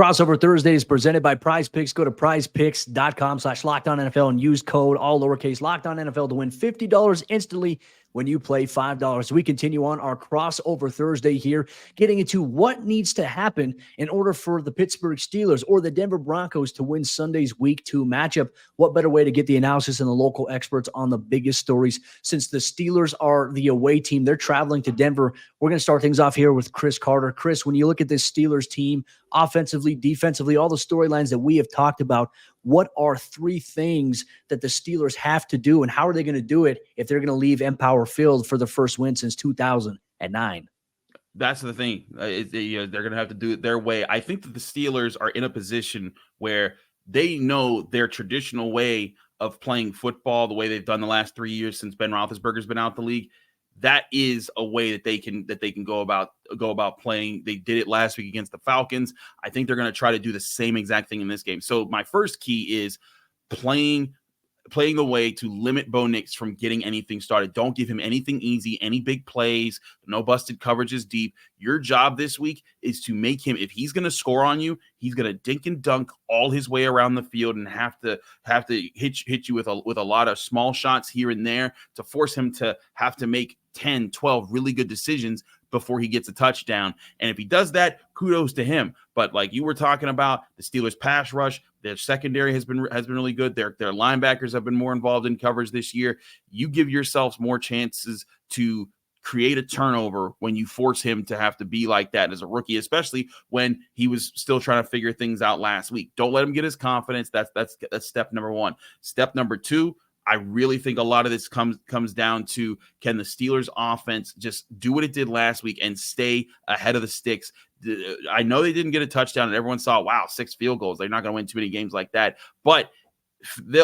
Crossover Thursday is presented by PrizePicks. Go to prizepicks.com/LockedOnNFL and use code all lowercase LockedOnNFL to win $50 instantly when you play $5. So we continue on our Crossover Thursday here, getting into what needs to happen in order for the Pittsburgh Steelers or the Denver Broncos to win Sunday's Week 2 matchup. What better way to get the analysis and the local experts on the biggest stories? Since the Steelers are the away team, they're traveling to Denver. We're going to start things off here with Chris Carter. Chris, when you look at this Steelers team, offensively, defensively, all the storylines that we have talked about, what are three things that the Steelers have to do, and how are they going to do it if they're going to leave Empower Field for the first win since 2009? That's the thing. They're going to have to do it their way. I think that the Steelers are in a position where they know their traditional way of playing football, the way they've done the last 3 years since Ben Roethlisberger's been out the league. That is a way that they can go about playing. They did it last week against the Falcons. I think they're going to try to do the same exact thing in this game. So my first key is playing the way to limit Bo Nix from getting anything started. Don't give him anything easy, any big plays, no busted coverages deep. Your job this week is to make him, if he's going to score on you, he's going to dink and dunk all his way around the field and have to hit you with a lot of small shots here and there to force him to have to make 10, 12 really good decisions before he gets a touchdown. And if he does that, kudos to him. But like you were talking about, the Steelers pass rush, their secondary has been really good. Their linebackers have been more involved in coverage this year. You give yourselves more chances to create a turnover when you force him to have to be like that as a rookie, especially when he was still trying to figure things out last week. Don't let him get his confidence. That's step number one. Step number two, I really think a lot of this comes down to, can the Steelers offense just do what it did last week and stay ahead of the sticks? I know they didn't get a touchdown and everyone saw, wow, 6 field goals. They're not going to win too many games like that. But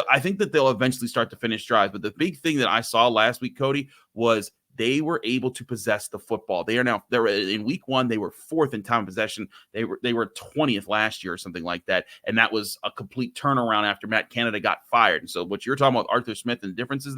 I think that they'll eventually start to finish drives. But the big thing that I saw last week, Cody, was they were able to possess the football. They're in week 1, they were 4th in time of possession. They were 20th last year or something like that. And that was a complete turnaround after Matt Canada got fired. And so what you're talking about, Arthur Smith, and the differences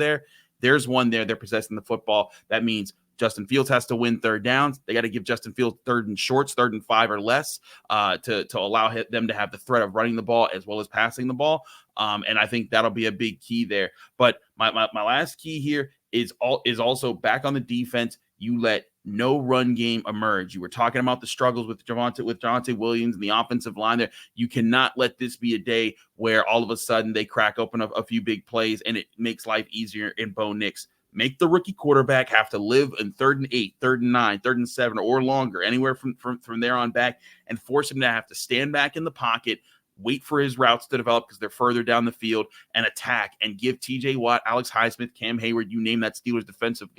there's one there. They're possessing the football. That means Justin Fields has to win third downs. They got to give Justin Fields third and shorts, 3rd and 5 or less, to allow them to have the threat of running the ball as well as passing the ball. And I think that'll be a big key there. But my last key here is also back on the defense. You let no run game emerge. You were talking about the struggles with Javonte Williams and the offensive line there. You cannot let this be a day where all of a sudden they crack open a few big plays and it makes life easier in Bo Nix. Make the rookie quarterback have to live in 3rd and 8, 3rd and 9, 3rd and 7, or longer, anywhere from there on back, and force him to have to stand back in the pocket, wait for his routes to develop because they're further down the field, and attack, and give TJ Watt, Alex Highsmith, Cam Hayward, you name that Steelers defensive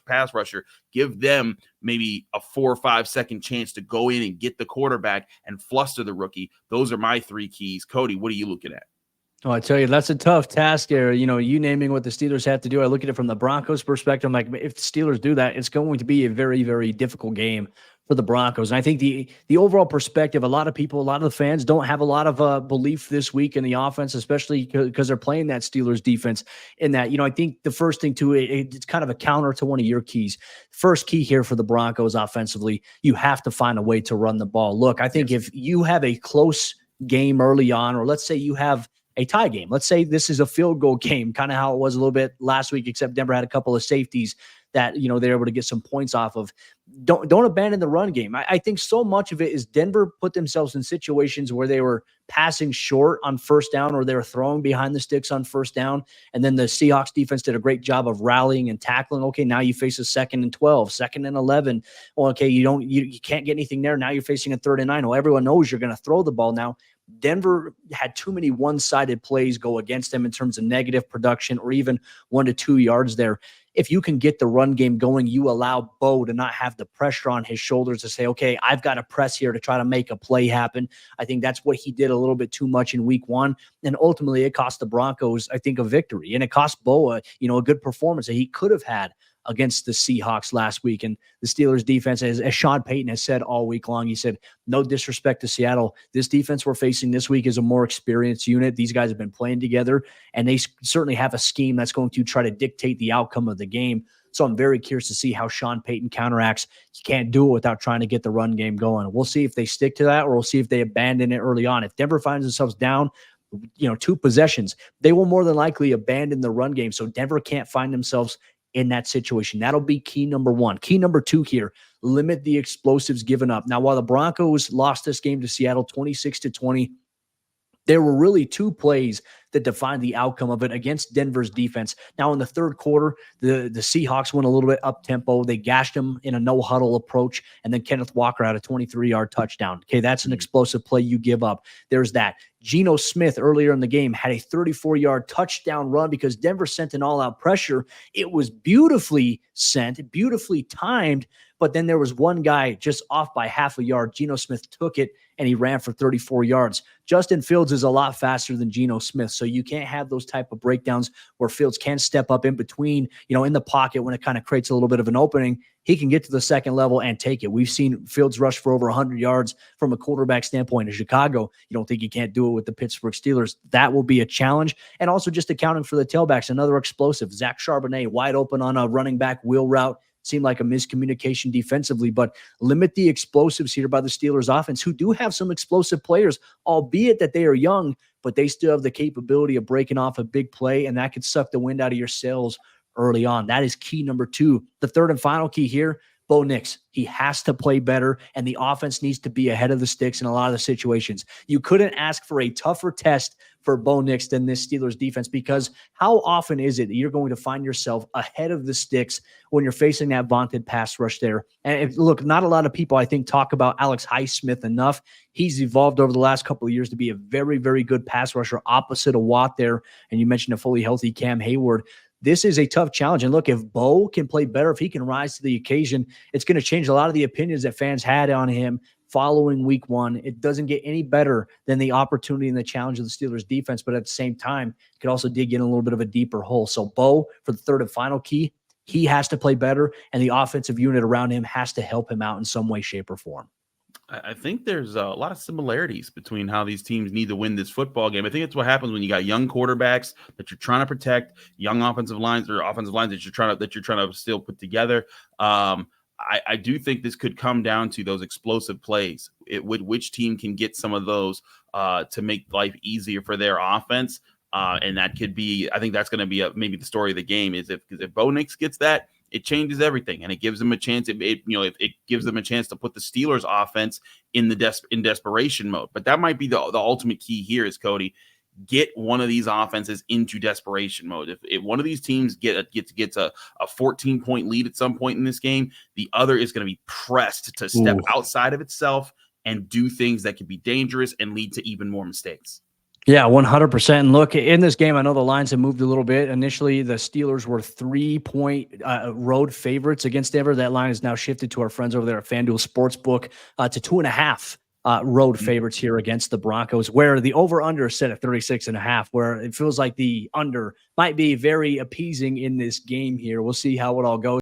pass rusher, give them maybe a 4 or 5 second chance to go in and get the quarterback and fluster the rookie. Those are my 3 keys. Cody, what are you looking at? Oh, I tell you, that's a tough task there. You naming what the Steelers have to do. I look at it from the Broncos' perspective. I'm like, if the Steelers do that, it's going to be a very, very difficult game for the Broncos. And I think the overall perspective, a lot of the fans don't have a lot of belief this week in the offense, especially because they're playing that Steelers defense. In that, I think the first thing too, it's kind of a counter to one of your keys. First key here for the Broncos offensively, you have to find a way to run the ball. Look, I think if you have a close game early on, or let's say you have a tie game. Let's say this is a field goal game, kind of how it was a little bit last week, except Denver had a couple of safeties that, they're able to get some points off of. Don't abandon the run game. I think so much of it is Denver put themselves in situations where they were passing short on first down, or they were throwing behind the sticks on first down. And then the Seahawks defense did a great job of rallying and tackling. Okay, now you face a 2nd and 12, 2nd and 11. Well, okay, you can't get anything there. Now you're facing a 3rd and 9. Well, everyone knows you're going to throw the ball now. Denver had too many one-sided plays go against them in terms of negative production, or even 1 to 2 yards there. If you can get the run game going, you allow Bo to not have the pressure on his shoulders to say, okay, I've got to press here to try to make a play happen. I think that's what he did a little bit too much in week 1. And ultimately it cost the Broncos, I think, a victory. And it cost Bo a good performance that he could have had against the Seahawks last week. And the Steelers defense, as Sean Payton has said all week long, he said, no disrespect to Seattle, this defense we're facing this week is a more experienced unit. These guys have been playing together, and they certainly have a scheme that's going to try to dictate the outcome of the game. So I'm very curious to see how Sean Payton counteracts. You can't do it without trying to get the run game going. We'll see if they stick to that, or we'll see if they abandon it early on. If Denver finds themselves down, 2 possessions, they will more than likely abandon the run game. So Denver can't find themselves in that situation. That'll be key number 1. Key number 2 here, limit the explosives given up. Now, while the Broncos lost this game to Seattle 26-20, there were really 2 plays that defined the outcome of it against Denver's defense. Now, in the third quarter, the Seahawks went a little bit up tempo. They gashed them in a no huddle approach, and then Kenneth Walker had a 23-yard touchdown. Okay, that's an explosive play you give up. There's that. Geno Smith earlier in the game had a 34-yard touchdown run because Denver sent an all-out pressure. It was beautifully sent, beautifully timed, but then there was one guy just off by half a yard. Geno Smith took it, and he ran for 34 yards. Justin Fields is a lot faster than Geno Smith, so you can't have those type of breakdowns where Fields can step up in between, in the pocket when it kind of creates a little bit of an opening. He can get to the second level and take it. We've seen Fields rush for over 100 yards from a quarterback standpoint in Chicago. You don't think he can't do it with the Pittsburgh Steelers. That will be a challenge. And also just accounting for the tailbacks, another explosive. Zach Charbonnet wide open on a running back wheel route. Seemed like a miscommunication defensively, but limit the explosives here by the Steelers offense, who do have some explosive players, albeit that they are young, but they still have the capability of breaking off a big play, and that could suck the wind out of your sails early on. That is key number 2. The third and final key here, Bo Nix. He has to play better, and the offense needs to be ahead of the sticks in a lot of the situations. You couldn't ask for a tougher test for Bo Nix than this Steelers defense, because how often is it that you're going to find yourself ahead of the sticks when you're facing that vaunted pass rush there? And look, not a lot of people, I think, talk about Alex Highsmith enough. He's evolved over the last couple of years to be a very, very good pass rusher opposite of Watt there. And you mentioned a fully healthy Cam Hayward. This is a tough challenge. And look, if Bo can play better, if he can rise to the occasion, it's going to change a lot of the opinions that fans had on him following week 1. It doesn't get any better than the opportunity and the challenge of the Steelers defense, but at the same time, it could also dig in a little bit of a deeper hole. So Bo, for the third and final key, he has to play better, and the offensive unit around him has to help him out in some way, shape, or form. I think there's a lot of similarities between how these teams need to win this football game. I think it's what happens when you got young quarterbacks that you're trying to protect, young offensive lines that you're trying to still put together. I do think this could come down to those explosive plays. Which team can get some of those to make life easier for their offense, and that could be. I think that's going to be maybe the story of the game. Is if Bo Nix gets that, it changes everything, and it gives them a chance. It gives them a chance to put the Steelers' offense in desperation mode. But that might be the ultimate key here. Is Cody get one of these offenses into desperation mode? If one of these teams gets a 14-point lead at some point in this game, the other is going to be pressed to step outside of itself and do things that could be dangerous and lead to even more mistakes. Yeah, 100%. And look, in this game, I know the lines have moved a little bit. Initially, the Steelers were 3-point road favorites against Denver. That line is now shifted to our friends over there at FanDuel Sportsbook to 2.5 road favorites here against the Broncos, where the over-under is set at 36.5, where it feels like the under might be very appeasing in this game here. We'll see how it all goes.